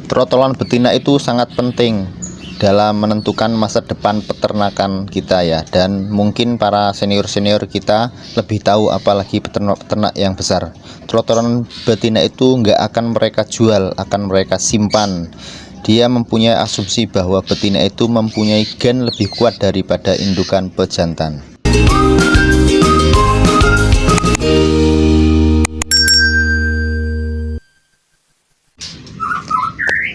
Trotolan betina itu sangat penting dalam menentukan masa depan peternakan kita ya, dan mungkin para senior-senior kita lebih tahu, apalagi peternak-peternak yang besar. Trotolan betina itu nggak akan mereka jual, akan mereka simpan. Dia mempunyai asumsi bahwa betina itu mempunyai gen lebih kuat daripada indukan pejantan.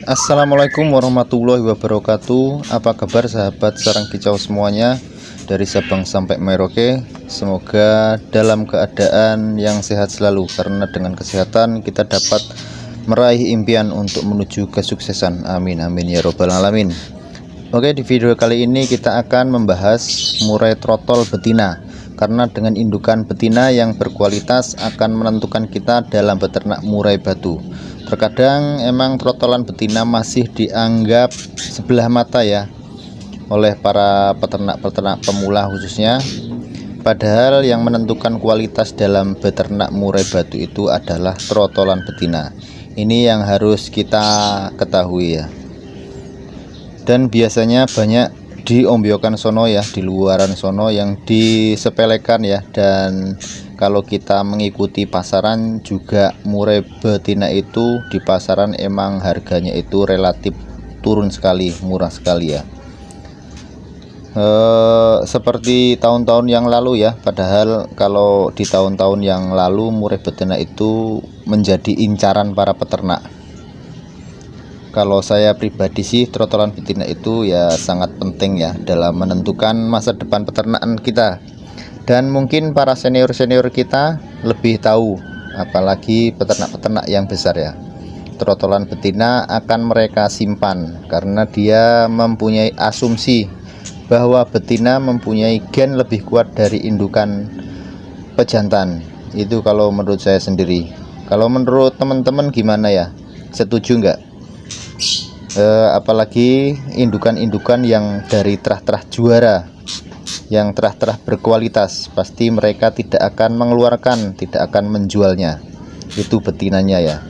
Assalamualaikum warahmatullahi wabarakatuh. Apa kabar sahabat sarang kicau semuanya, dari Sabang sampai Merauke? Semoga dalam keadaan yang sehat selalu, karena dengan kesehatan kita dapat meraih impian untuk menuju kesuksesan. Amin amin ya robbal alamin. Oke, di video kali ini kita akan membahas murai trotol betina, karena dengan indukan betina yang berkualitas akan menentukan kita dalam beternak murai batu. Terkadang emang trotolan betina masih dianggap sebelah mata ya oleh para peternak-peternak pemula khususnya. Padahal yang menentukan kualitas dalam beternak murai batu itu adalah trotolan betina. Ini yang harus kita ketahui ya. Dan biasanya banyak diombyokan sono ya, di luaran sono yang disepelekan ya. Dan kalau kita mengikuti pasaran juga, murai betina itu di pasaran emang harganya itu relatif turun sekali, murah sekali ya. Seperti tahun-tahun yang lalu ya. Padahal kalau di tahun-tahun yang lalu murai betina itu menjadi incaran para peternak. Kalau saya pribadi sih, trotolan betina itu ya sangat penting ya dalam menentukan masa depan peternakan kita. Dan mungkin para senior-senior kita lebih tahu, apalagi peternak-peternak yang besar ya. Trotolan betina akan mereka simpan karena dia mempunyai asumsi bahwa betina mempunyai gen lebih kuat dari indukan pejantan. Itu kalau menurut saya sendiri. Kalau menurut teman-teman gimana ya? Setuju nggak? Apalagi indukan-indukan yang dari terah-terah juara, yang terah-terah berkualitas, pasti mereka tidak akan mengeluarkan, tidak akan menjualnya. Itu betinanya ya,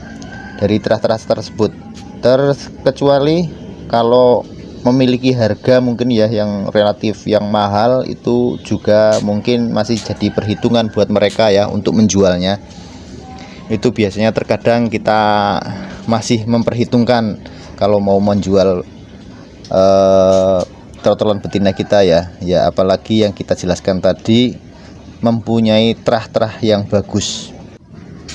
dari terah-terah tersebut. Terkecuali kalau memiliki harga mungkin ya yang relatif yang mahal, itu juga mungkin masih jadi perhitungan buat mereka ya untuk menjualnya. Itu biasanya terkadang kita masih memperhitungkan kalau mau menjual trotolan betina kita ya. Ya apalagi yang kita jelaskan tadi, mempunyai terah-terah yang bagus.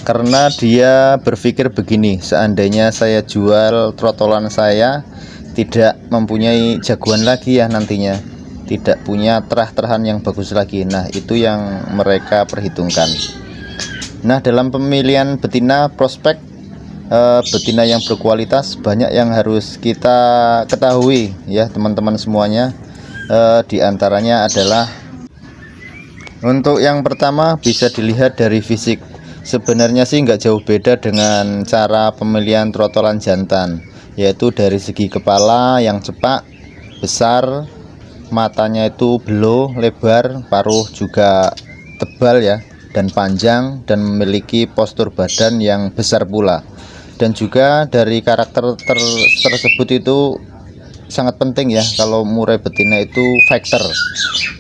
Karena dia berpikir begini, seandainya saya jual trotolan saya tidak mempunyai jagoan lagi ya nantinya, tidak punya terah-terahan yang bagus lagi. Nah itu yang mereka perhitungkan. Nah dalam pemilihan betina, prospek betina yang berkualitas banyak yang harus kita ketahui ya teman-teman semuanya. Di antaranya adalah, untuk yang pertama bisa dilihat dari fisik. Sebenarnya sih nggak jauh beda dengan cara pemilihan trotolan jantan, yaitu dari segi kepala yang cepak, besar, matanya itu below, lebar, paruh juga tebal ya, dan panjang, dan memiliki postur badan yang besar pula. Dan juga dari karakter tersebut itu sangat penting ya. Kalau murai betina itu faktor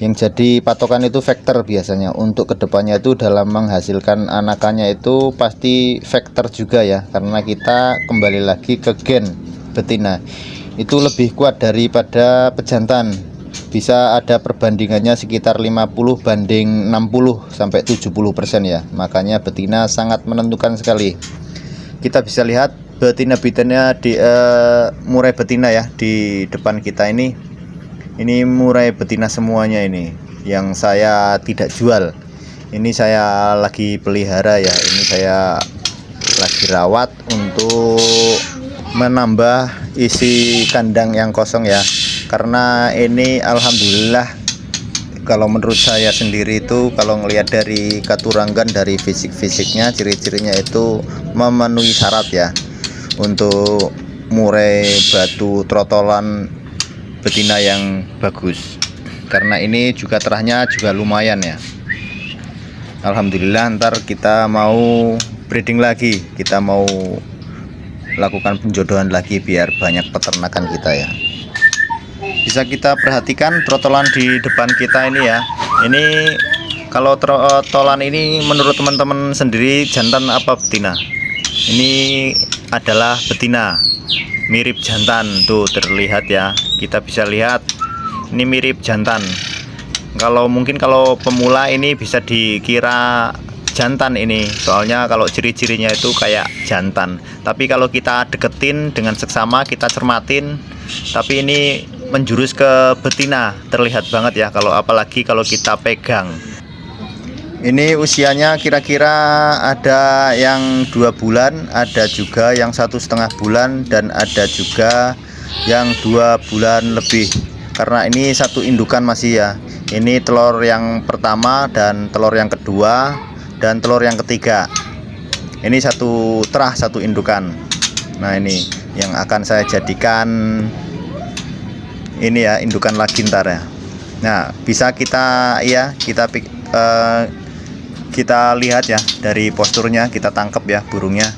yang jadi patokan, itu faktor biasanya untuk kedepannya itu dalam menghasilkan anakannya itu pasti faktor juga ya, karena kita kembali lagi ke gen betina itu lebih kuat daripada pejantan. Bisa ada perbandingannya sekitar 50 banding 60 sampai 70% ya. Makanya betina sangat menentukan sekali. Kita bisa lihat betina-betina di murai betina ya di depan kita ini. Ini murai betina semuanya ini, yang saya tidak jual. Ini saya lagi pelihara ya. Ini saya lagi rawat untuk menambah isi kandang yang kosong ya. Karena ini alhamdulillah, kalau menurut saya sendiri itu, kalau ngelihat dari keturangan, dari fisik-fisiknya, ciri-cirinya itu memenuhi syarat ya untuk murai batu trotolan betina yang bagus. Karena ini juga terahnya juga lumayan ya. Alhamdulillah, ntar kita mau breeding lagi, kita mau lakukan penjodohan lagi biar banyak peternakan kita ya. Bisa kita perhatikan trotolan di depan kita ini ya. Ini kalau trotolan ini menurut teman-teman sendiri jantan apa betina? Ini adalah betina, mirip jantan tuh, terlihat ya, kita bisa lihat ini mirip jantan. Kalau mungkin kalau pemula ini bisa dikira jantan ini, soalnya kalau ciri-cirinya itu kayak jantan. Tapi kalau kita deketin dengan seksama, kita cermatin, tapi ini menjurus ke betina, terlihat banget ya. Kalau apalagi kalau kita pegang. Ini usianya kira-kira ada yang 2 bulan, ada juga yang 1,5 bulan, dan ada juga yang 2 bulan lebih. Karena ini satu indukan masih ya. Ini telur yang pertama dan telur yang kedua dan telur yang ketiga. Ini satu terah, satu indukan. Nah, ini yang akan saya jadikan ini ya, indukan lagi ntar ya. Nah, bisa kita kita lihat ya dari posturnya, kita tangkap ya burungnya.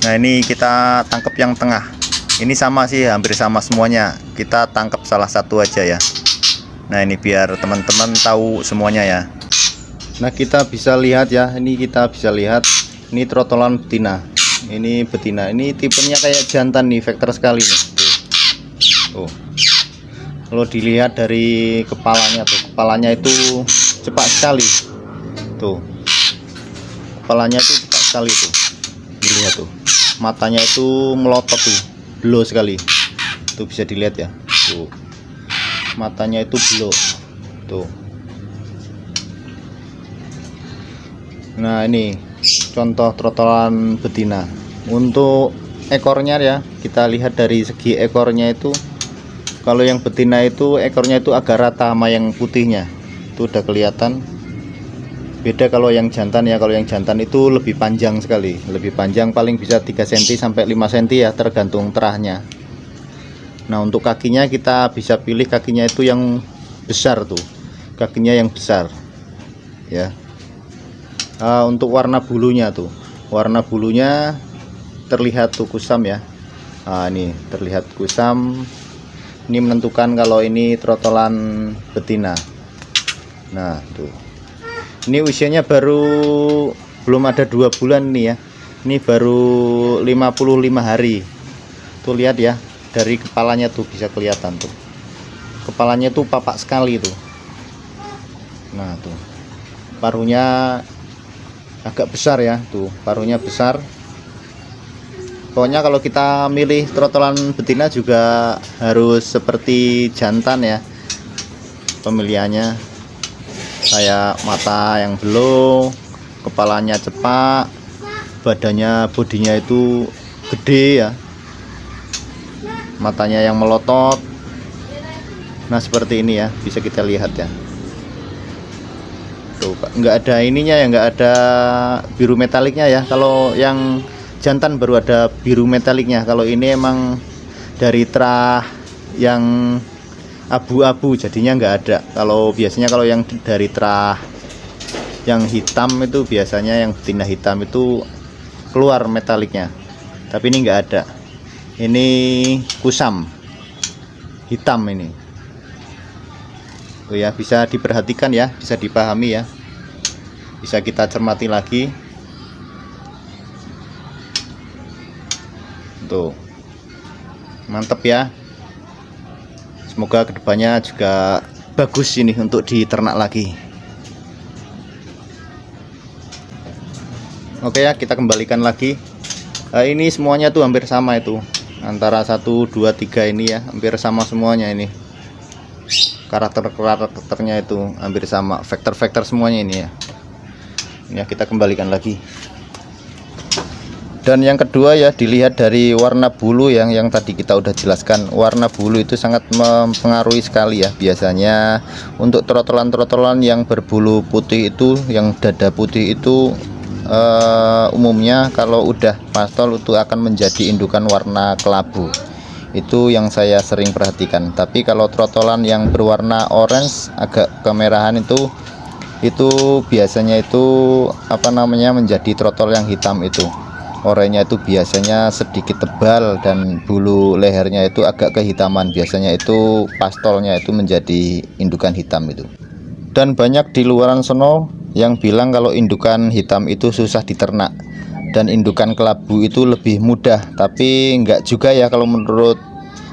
Nah, ini kita tangkap yang tengah. Ini sama sih, hampir sama semuanya. Kita tangkap salah satu aja ya. Nah, ini biar teman-teman tahu semuanya ya. Nah, kita bisa lihat ya, ini kita bisa lihat ini trotolan betina. Ini betina, ini tipenya kayak jantan nih, vektor sekali nih. Tuh. Kalau dilihat dari kepalanya tuh, kepalanya itu cepat sekali. Tuh. Kepalanya tuh cepat sekali tuh. Dilihat tuh. Matanya itu melotot tuh, belo sekali. Tuh bisa dilihat ya. Tuh. Matanya itu belok tuh. Nah, ini contoh trotolan betina. Untuk ekornya ya, kita lihat dari segi ekornya itu, kalau yang betina itu ekornya itu agak rata sama yang putihnya, itu udah kelihatan. Beda kalau yang jantan ya, kalau yang jantan itu lebih panjang sekali, lebih panjang, paling bisa 3 cm sampai 5 cm ya, tergantung terahnya. Nah, untuk kakinya kita bisa pilih kakinya itu yang besar tuh, kakinya yang besar ya. Untuk warna bulunya tuh, warna bulunya terlihat tuh kusam ya. Ini terlihat kusam, ini menentukan kalau ini trotolan betina. Nah, tuh, ini usianya baru belum ada 2 bulan nih ya, ini baru 55 hari. Tuh lihat ya, dari kepalanya tuh bisa kelihatan tuh, kepalanya tuh papak sekali tuh. Nah, tuh paruhnya agak besar ya, tuh paruhnya besar. Pokoknya kalau kita milih trotolan betina juga harus seperti jantan ya pemilihannya, kayak mata yang belo, kepalanya cepak, bodinya itu gede ya, matanya yang melotot. Nah, seperti ini ya, bisa kita lihat ya. Tuh, nggak ada ininya ya, nggak ada biru metaliknya ya. Kalau yang jantan baru ada biru metaliknya. Kalau ini emang dari terah yang abu-abu, jadinya nggak ada. Kalau biasanya kalau yang dari terah yang hitam itu, biasanya yang betina hitam itu keluar metaliknya. Tapi ini nggak ada. Ini kusam hitam ini. Oh ya, bisa diperhatikan ya, bisa dipahami ya, bisa kita cermati lagi. Tuh, mantep ya. Semoga kedepannya juga bagus ini untuk diternak lagi. Oke ya, kita kembalikan lagi. Ini semuanya tuh hampir sama itu, antara 1, 2, 3 ini ya, hampir sama semuanya ini. Karakternya itu hampir sama, vektor semuanya ini ya. Ya, kita kembalikan lagi. Dan yang kedua ya, dilihat dari warna bulu yang tadi kita udah jelaskan. Warna bulu itu sangat mempengaruhi sekali ya. Biasanya untuk trotolan-trotolan yang berbulu putih itu, yang dada putih itu, umumnya kalau udah pastol itu akan menjadi indukan warna kelabu. Itu yang saya sering perhatikan. Tapi kalau trotolan yang berwarna orange agak kemerahan itu biasanya itu menjadi trotol yang hitam itu. oranye itu biasanya sedikit tebal dan bulu lehernya itu agak kehitaman. Biasanya itu pastolnya itu menjadi indukan hitam itu. Dan banyak di luaran sono yang bilang kalau indukan hitam itu susah diternak dan indukan kelabu itu lebih mudah. Tapi enggak juga ya, kalau menurut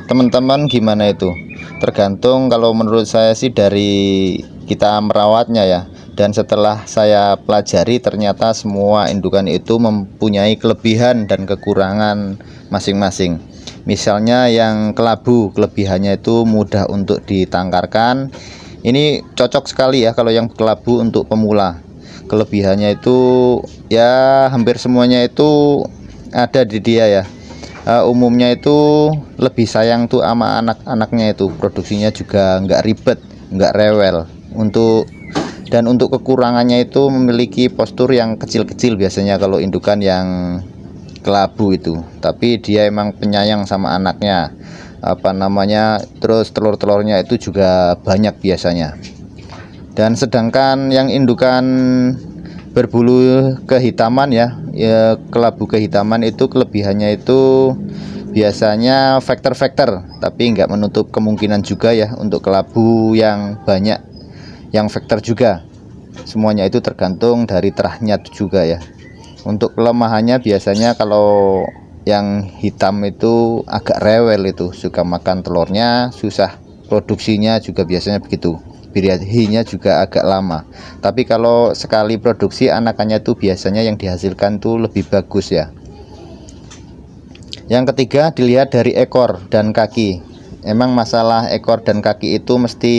teman-teman gimana itu? Tergantung. Kalau menurut saya sih dari kita merawatnya ya. Dan setelah saya pelajari, ternyata semua indukan itu mempunyai kelebihan dan kekurangan masing-masing. Misalnya yang kelabu, kelebihannya itu mudah untuk ditangkarkan. Ini cocok sekali ya kalau yang kelabu untuk pemula. Kelebihannya itu ya hampir semuanya itu ada di dia ya. Umumnya itu lebih sayang tuh sama anak-anaknya itu. Produksinya juga nggak ribet, nggak rewel. Dan untuk kekurangannya itu memiliki postur yang kecil-kecil biasanya kalau indukan yang kelabu itu. Tapi dia emang penyayang sama anaknya, terus telur-telurnya itu juga banyak biasanya. Dan sedangkan yang indukan berbulu kehitaman ya, kelabu kehitaman itu kelebihannya itu biasanya faktor-faktor, tapi nggak menutup kemungkinan juga ya untuk kelabu yang banyak yang faktor juga. Semuanya itu tergantung dari terahnya juga ya. Untuk kelemahannya biasanya kalau yang hitam itu agak rewel, itu suka makan telurnya, susah produksinya juga biasanya begitu. Birahinya juga agak lama. Tapi kalau sekali produksi anakannya itu biasanya yang dihasilkan tuh lebih bagus ya. Yang ketiga, dilihat dari ekor dan kaki. Emang masalah ekor dan kaki itu mesti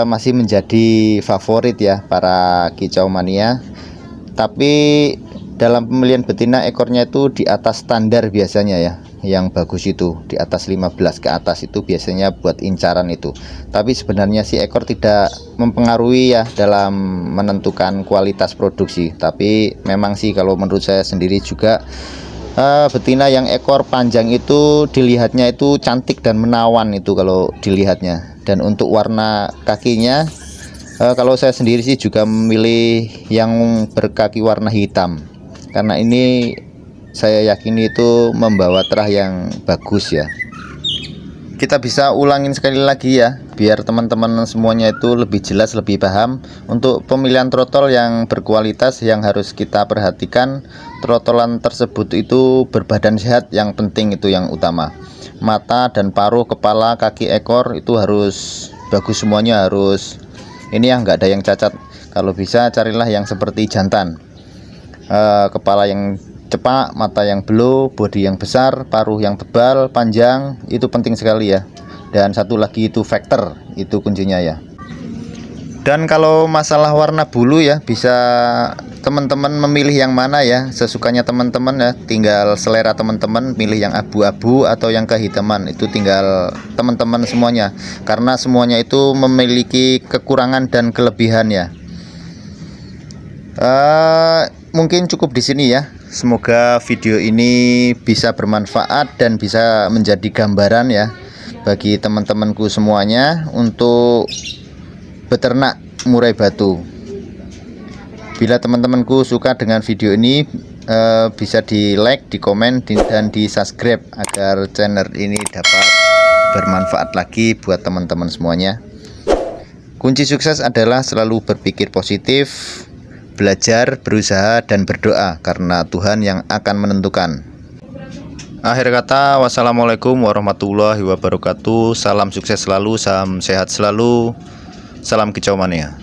masih menjadi favorit ya para kicau mania. Tapi dalam pemilihan betina ekornya itu di atas standar biasanya ya. Yang bagus itu di atas 15 ke atas itu biasanya buat incaran itu. Tapi sebenarnya si ekor tidak mempengaruhi ya dalam menentukan kualitas produksi. Tapi memang sih kalau menurut saya sendiri juga, betina yang ekor panjang itu dilihatnya itu cantik dan menawan itu kalau dilihatnya. Dan untuk warna kakinya, kalau saya sendiri sih juga memilih yang berkaki warna hitam, karena ini saya yakini itu membawa terah yang bagus ya. Kita bisa ulangin sekali lagi ya, biar teman-teman semuanya itu lebih jelas, lebih paham. Untuk pemilihan trotol yang berkualitas yang harus kita perhatikan, trotolan tersebut itu berbadan sehat, yang penting itu yang utama. Mata dan paruh, kepala, kaki, ekor itu harus bagus semuanya, harus ini ya, nggak ada yang cacat. Kalau bisa carilah yang seperti jantan, kepala yang cepak, mata yang belau, bodi yang besar, paruh yang tebal, panjang, itu penting sekali ya. Dan satu lagi itu faktor, itu kuncinya ya. Dan kalau masalah warna bulu ya, bisa teman-teman memilih yang mana ya, sesukanya teman-teman ya. Tinggal selera teman-teman, pilih yang abu-abu atau yang kehitaman, itu tinggal teman-teman semuanya. Karena semuanya itu memiliki kekurangan dan kelebihan ya. Mungkin cukup di sini ya. Semoga video ini bisa bermanfaat dan bisa menjadi gambaran ya bagi teman-temanku semuanya untuk beternak murai batu. Bila teman-temanku suka dengan video ini, bisa di like, di komen, dan di subscribe agar channel ini dapat bermanfaat lagi buat teman-teman semuanya. Kunci sukses adalah selalu berpikir positif, belajar, berusaha, dan berdoa, karena Tuhan yang akan menentukan. Akhir kata, wassalamualaikum warahmatullahi wabarakatuh. Salam sukses selalu, salam sehat selalu, salam kicau mania.